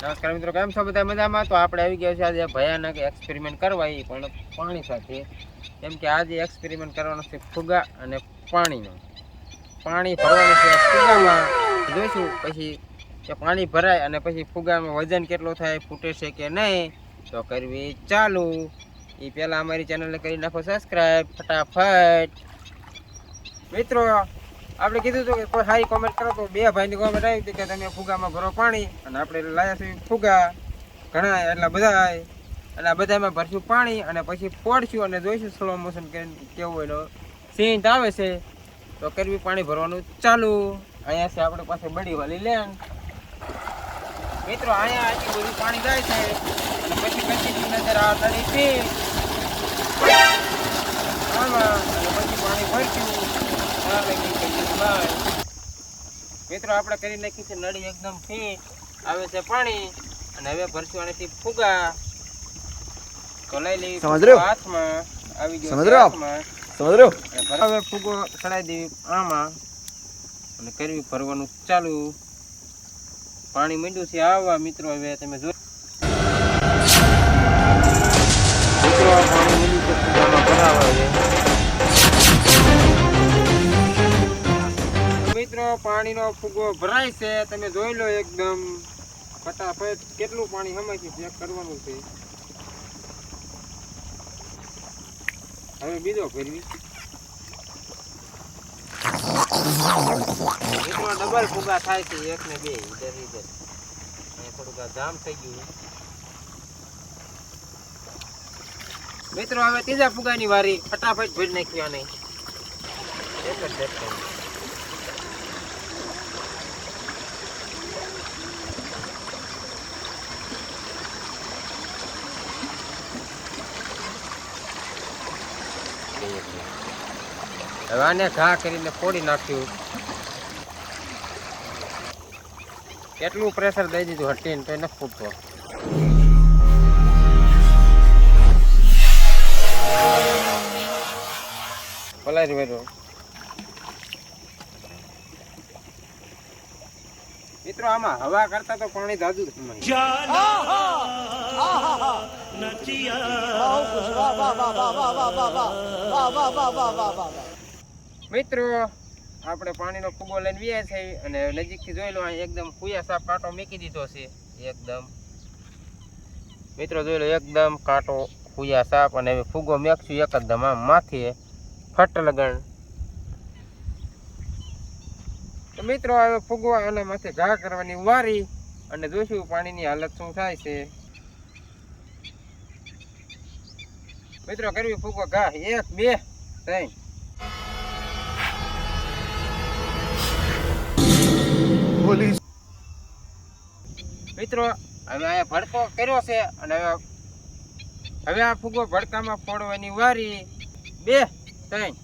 નમસ્કાર મિત્રો, કેમ છો બધા? મજામાં? તો આપણે આવી ગયા છે આજે ભયાનક એક્સપેરિમેન્ટ કરવા, એ પણ પાણી સાથે. કેમ કે આજે એક્સપેરિમેન્ટ કરવાનો છે ફુગા અને પાણીનો. પાણી ભરવાનું છે ફુગામાં, જોઈશું પછી કે પાણી ભરાય અને પછી ફુગામાં વજન કેટલો થાય, ફૂટે છે કે નહીં. તો કરવી ચાલુ. એ પહેલાં અમારી ચેનલને કરી નાખો સબસ્ક્રાઈબ ફટાફટ. મિત્રો, આપણે કીધું હતું કે કોઈ સારી કોમેન્ટ કરો, તો બે ભાઈની કોમેન્ટ આવી હતી કે તમે ફુગામાં ભરો પાણી, અને આપણે લાયા છીએ ફુગા ઘણા એટલા બધા, અને આ બધામાં ભરશું પાણી અને પછી ફોડશું અને જોઈશું સ્લો મોશન કરીને કેવું એનો સીન આવે છે. તો કરવી પાણી ભરવાનું ચાલુ. અહીંયા છે આપણે પાસે બડી વાળી લેન્ડ. મિત્રો, અહીંયા આટલું બધું પાણી જાય છે અને પછી કચ્છી નજર આવતાની છે આમાં, અને પછી પાણી ભરશું. મિત્રો, આપણે કરી નાખી છે નળી એકદમ ફીટ, આવે છે પાણી, અને હવે ભરશું આનેથી ફુગા. તો લઈ લેવી હાથમાં, આવી ગયો હાથમાં. હવે ફુગો ચડાવી દેવી આમાં અને કરવી ભરવાનું ચાલુ. પાણી માંડ્યું છે આવવા. મિત્રો, હવે તમે જો મિત્રો, પાણી માંડ્યું છે ફુગામાં ભરાવા છે. મિત્રો, પાણીનો ફુગો ભરાય છે, તમે જોઈ લો એકદમ ફટાફટ કેટલું પાણી હમાય છે ચેક કરવાનું છે. હવે બીજો ફેરવી. મિત્રો, ડબલ ફુગા થાય છે, એક ને બે ઇધર ઇધર. અહીંયા થોડુંક જામ થઈ ગયું. મિત્રો, હવે ત્રીજા ફુગાની વારી, ફટાફટ ભરી નાખ્યા નહીં. એક જ દર્શન. હવે આને ઘા કરીને ફોડી નાખ્યું. કેટલું પ્રેશર દઈ દીધું હટીને તો નથી ફૂટતો. પલારી વેરો. મિત્રો, આમાં હવા કરતા તો પાણી દાદુ મિત્રો, આપણે પાણીનો ફુગો લઈને વ્યા છે અને નજીકથી જોઈ લો, એકદમ કુયા સાપ કાંટો મૂકી દીધો છે એકદમ. મિત્રો, જોઈ લો એકદમ કાંટો કુયા સાપ, અને હવે ફુગો મેકશું એકદમ આમ માથે ફટ લગણ. તો મિત્રો, હવે ફુગો આના માથે ઘા કરવાની વારી, અને જોઈશું પાણીની હાલત શું થાય છે. મિત્રો, કરવી ફુગો ઘા 1 2 3. મિત્રો, હવે અહીંયા ભડકો કર્યો છે અને હવે આ ફુગો ભડકામાં ફોડવાની વારી. 2 3.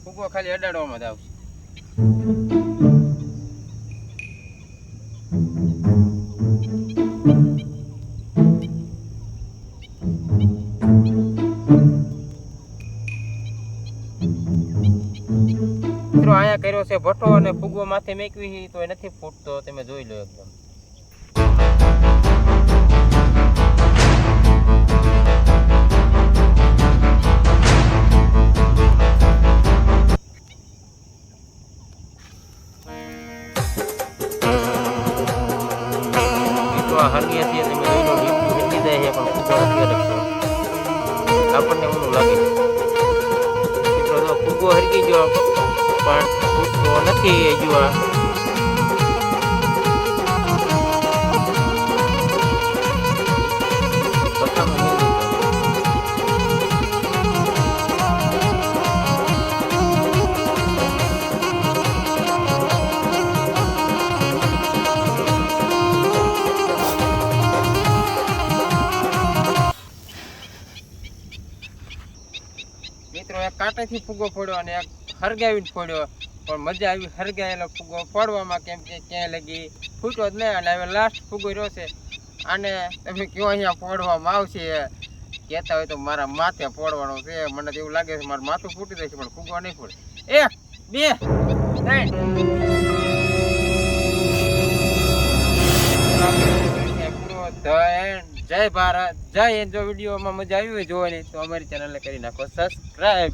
ફુગો ખાલી અડાડવામાં જ આવશે. મિત્રો, અહીંયા કર્યો છે ભઠ્ઠો અને ફુગો માથે મેકવી તો એ નથી ફૂટતો, તમે જોઈ લો એકદમ. હરગીએ છીએ તમે જોઈ લો, હિન્દી જાય છે પણ ફુગો નથી અડકતો. આપણને ઊંધું લાગે. મિત્રો, જો ફુગો હરગી ગયો પણ ફૂટતો નથી. જોવા મિત્રો, એક કાંટાથી ફુગો ફોડ્યો અને એક હરગાવીને ફોડ્યો, પણ મજા આવી હરગાયેલો ફુગો ફોડવામાં, કેમ કે ક્યાંય લગી ફૂટ્યો જ નહીં. અને હવે લાસ્ટ ફુગો રહ્યો છે, આને તમે કયો અહીંયા ફોડવામાં આવશે, કહેતા હોય તો મારા માથે ફોડવાનો છે. મને તો એવું લાગે છે મારું માથું ફૂટી જશે, પણ ફુગો નહીં ફોડે. 1 2 3. તો જય ભારત, જય હિન્દ. જો વિડીયોમાં મજા આવી હોય જોવાની તો અમારી ચેનલને કરી નાખો સબસ્ક્રાઇબ.